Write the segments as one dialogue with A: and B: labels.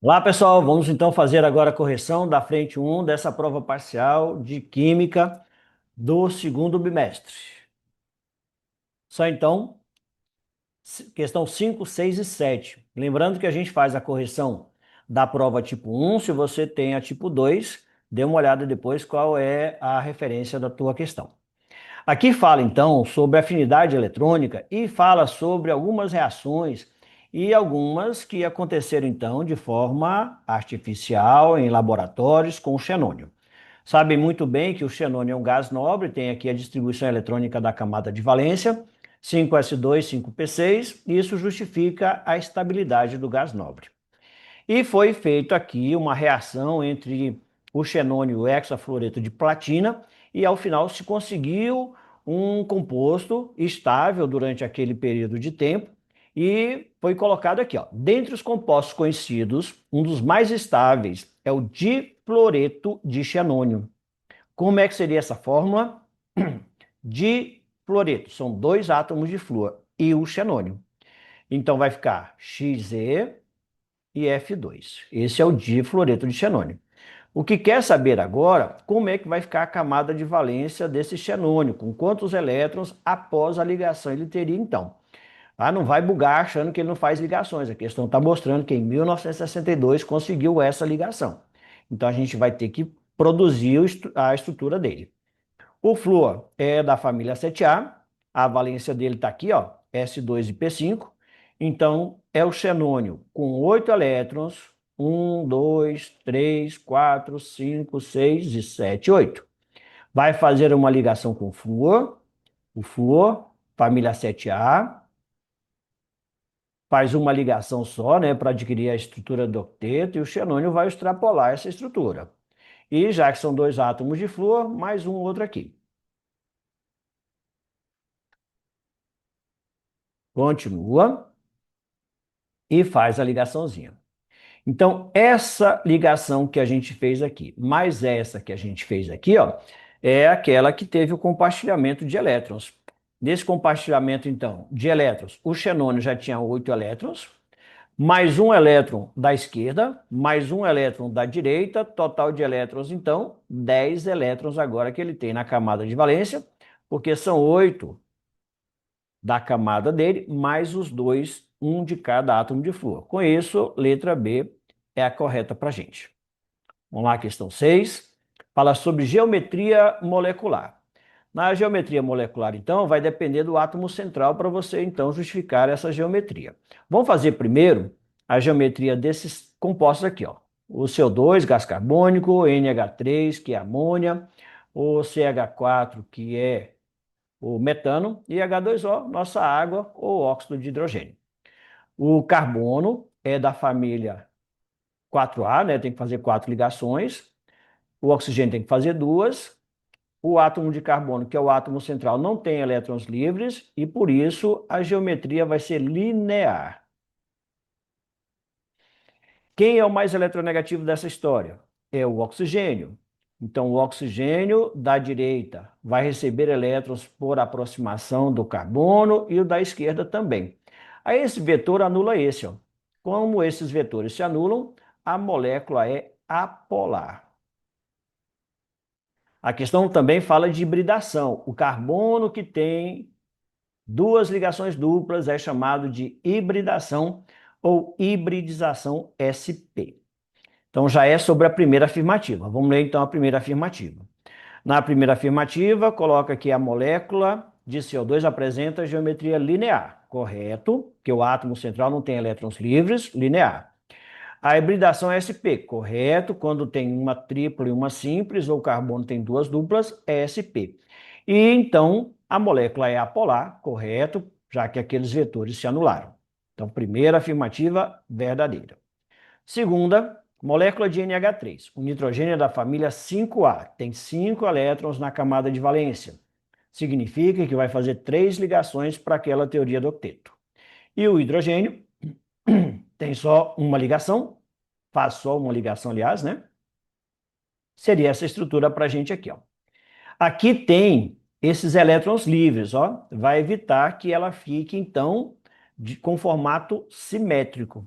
A: Olá, pessoal. Vamos então fazer agora a correção da frente um dessa prova parcial de Química do segundo bimestre. Só então, questão 5, 6 e 7. Lembrando que a gente faz a correção da prova tipo um. Se você tem a tipo 2, dê uma olhada depois qual é a referência da tua questão. Aqui fala então sobre afinidade eletrônica e fala sobre algumas reações e algumas que aconteceram então de forma artificial em laboratórios com o xenônio. Sabem muito bem que o xenônio é um gás nobre, tem aqui a distribuição eletrônica da camada de valência, 5s2, 5p6, e isso justifica a estabilidade do gás nobre. E foi feito aqui uma reação entre o xenônio e o hexafluoreto de platina, e ao final se conseguiu um composto estável durante aquele período de tempo, e foi colocado aqui, ó. Dentre os compostos conhecidos, um dos mais estáveis é o difluoreto de xenônio. Como é que seria essa fórmula? Difluoreto, são dois átomos de flúor e o xenônio. Então vai ficar Xe e F2. Esse é o difluoreto de xenônio. O que quer saber agora, como é que vai ficar a camada de valência desse xenônio, com quantos elétrons após a ligação ele teria então. Ah, não vai bugar achando que ele não faz ligações, a questão está mostrando que em 1962 conseguiu essa ligação. Então a gente vai ter que produzir a estrutura dele. O flúor é da família 7A valência dele está aqui, ó, S2 e P5. Então, é o xenônio com 8 elétrons, 1, 2, 3, 4, 5, 6 e 7, 8. Vai fazer uma ligação com o flúor, família 7A, faz uma ligação só, né, para adquirir a estrutura do octeto, e o xenônio vai extrapolar essa estrutura. E já que são dois átomos de flúor, mais um outro aqui. Continua e faz a ligaçãozinha. Então, essa ligação que a gente fez aqui, mais essa que a gente fez aqui, ó, é aquela que teve o compartilhamento de elétrons. Nesse compartilhamento, então, de elétrons, o xenônio já tinha 8 elétrons, mais um elétron da esquerda, mais um elétron da direita, total de elétrons, então, 10 elétrons agora que ele tem na camada de valência, porque são 8 da camada dele, mais os dois, um de cada átomo de flúor. Com isso, letra B é a correta para a gente. Vamos lá, questão 6. Fala sobre geometria molecular. Na geometria molecular, então, vai depender do átomo central para você, então, justificar essa geometria. Vamos fazer primeiro a geometria desses compostos aqui, ó. O CO2, gás carbônico, NH3, que é amônia, o CH4, que é o metano, e H2O, nossa água ou óxido de hidrogênio. O carbono é da família 4A, né? Tem que fazer 4 ligações. O oxigênio tem que fazer 2. O átomo de carbono, que é o átomo central, não tem elétrons livres e, por isso, a geometria vai ser linear. Quem é o mais eletronegativo dessa história? É o oxigênio. Então, o oxigênio da direita vai receber elétrons por aproximação do carbono e o da esquerda também. Aí esse vetor anula esse, ó. Como esses vetores se anulam, a molécula é apolar. A questão também fala de hibridação. O carbono que tem duas ligações duplas é chamado de hibridação ou hibridização sp. Então já é sobre a primeira afirmativa. Vamos ler então a primeira afirmativa. Na primeira afirmativa, coloca que a molécula de CO2 apresenta geometria linear, correto? Que o átomo central não tem elétrons livres, linear. A hibridação é sp, correto? Quando tem uma tripla e uma simples, ou o carbono tem duas duplas, é sp. E então a molécula é apolar, correto? Já que aqueles vetores se anularam. Então, primeira afirmativa, verdadeira. Segunda, molécula de NH3. O nitrogênio é da família 5A, tem 5 elétrons na camada de valência. Significa que vai fazer 3 ligações para aquela teoria do octeto. E o hidrogênio tem só uma ligação, faz só uma ligação, aliás, né? Seria essa estrutura para a gente aqui, ó. Aqui tem esses elétrons livres, ó. Vai evitar que ela fique, então, com formato simétrico.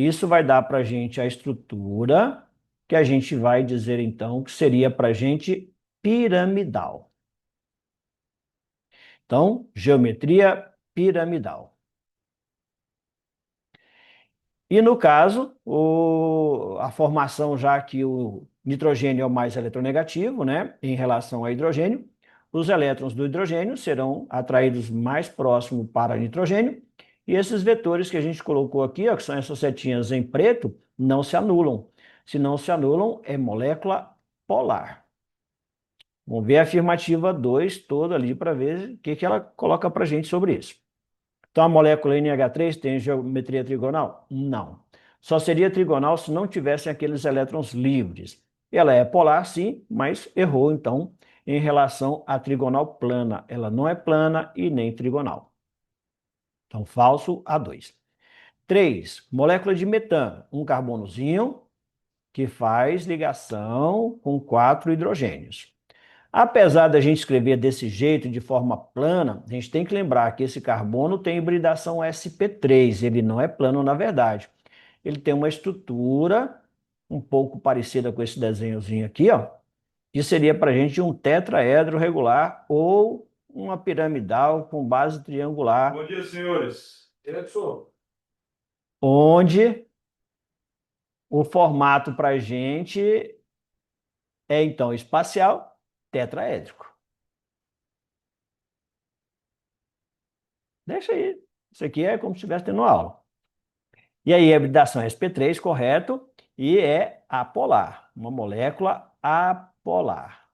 A: Isso vai dar para a gente a estrutura que a gente vai dizer, então, que seria para a gente piramidal. Então, geometria piramidal. E no caso, a formação, já que o nitrogênio é o mais eletronegativo, né, em relação ao hidrogênio, os elétrons do hidrogênio serão atraídos mais próximo para nitrogênio, e esses vetores que a gente colocou aqui, ó, que são essas setinhas em preto, não se anulam. Se não se anulam, é molécula polar. Vamos ver a afirmativa 2 toda ali para ver o que ela coloca para a gente sobre isso. Então, a molécula NH3 tem geometria trigonal? Não. Só seria trigonal se não tivessem aqueles elétrons livres. Ela é polar, sim, mas errou, então, em relação à trigonal plana. Ela não é plana e nem trigonal. Então, falso A2. 3. Molécula de metano. Um carbonozinho que faz ligação com 4 hidrogênios. Apesar da gente escrever desse jeito, de forma plana, a gente tem que lembrar que esse carbono tem hibridação sp3, ele não é plano na verdade. Ele tem uma estrutura um pouco parecida com esse desenhozinho aqui, ó, que seria para a gente um tetraedro regular ou uma piramidal com base triangular.
B: Bom dia, senhores. Edson.
A: Onde o formato para a gente é, então, espacial tetraédrico. Deixa aí. Isso aqui é como se estivesse tendo aula. E aí, a hibridação é sp3, correto, e é apolar, uma molécula apolar.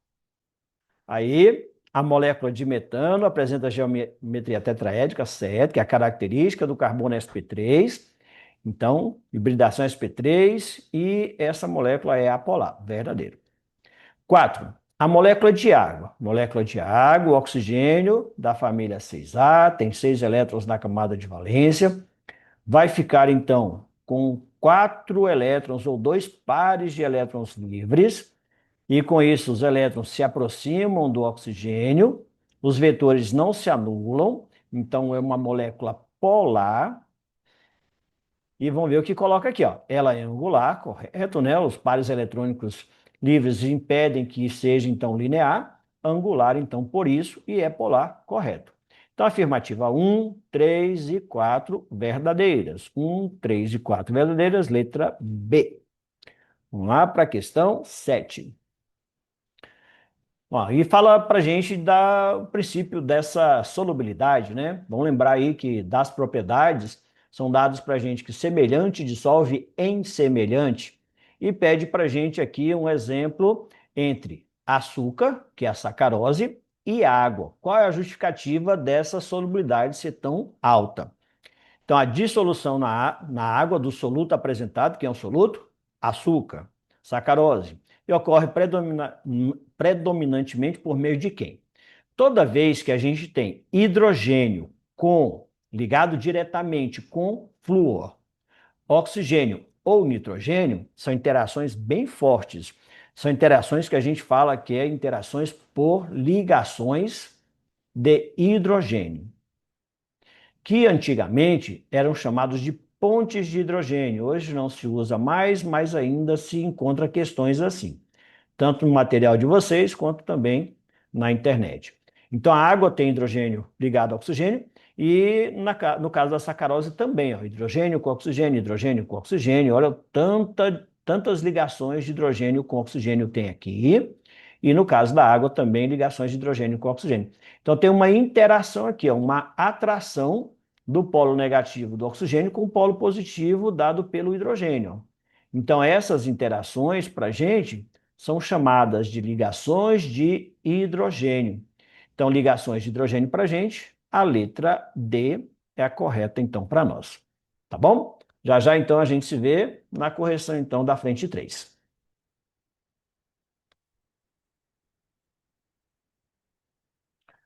A: Aí, a molécula de metano apresenta geometria tetraédrica, certo, que é a característica do carbono sp3. Então, hibridação sp3 e essa molécula é apolar, verdadeiro. 4. A molécula de água. Molécula de água, oxigênio da família 6A, tem 6 elétrons na camada de valência. Vai ficar, então, com 4 elétrons ou 2 pares de elétrons livres. E com isso, os elétrons se aproximam do oxigênio. Os vetores não se anulam. Então, é uma molécula polar. E vamos ver o que coloca aqui, ó. Ela é angular, correto, né? Os pares eletrônicos livres impedem que seja, então, linear. Angular, então, por isso, e é polar, correto. Então, afirmativa 1, 3 e 4 verdadeiras. 1, 3 e 4 verdadeiras, letra B. Vamos lá para a questão 7. Ó, e fala para a gente do princípio dessa solubilidade, né? Vamos lembrar aí que das propriedades são dados para a gente que semelhante dissolve em semelhante e pede para a gente aqui um exemplo entre açúcar, que é a sacarose, e água. Qual é a justificativa dessa solubilidade ser tão alta? Então, a dissolução na água do soluto apresentado, que é um soluto, açúcar, sacarose, e ocorre predominantemente por meio de quem? Toda vez que a gente tem hidrogênio ligado diretamente com flúor, oxigênio ou nitrogênio, são interações bem fortes. São interações que a gente fala que é interações por ligações de hidrogênio, que antigamente eram chamados de pontes de hidrogênio. Hoje não se usa mais, mas ainda se encontra questões assim, tanto no material de vocês quanto também na internet. Então a água tem hidrogênio ligado ao oxigênio e no caso da sacarose também, ó, hidrogênio com oxigênio, olha tantas ligações de hidrogênio com oxigênio tem aqui. E no caso da água também ligações de hidrogênio com oxigênio. Então tem uma interação aqui, ó, uma atração do polo negativo do oxigênio com o polo positivo dado pelo hidrogênio. Então essas interações para a gente são chamadas de ligações de hidrogênio. Então, ligações de hidrogênio para a gente, a letra D é a correta, então, para nós. Tá bom? Já já, então, a gente se vê na correção, então, da frente 3.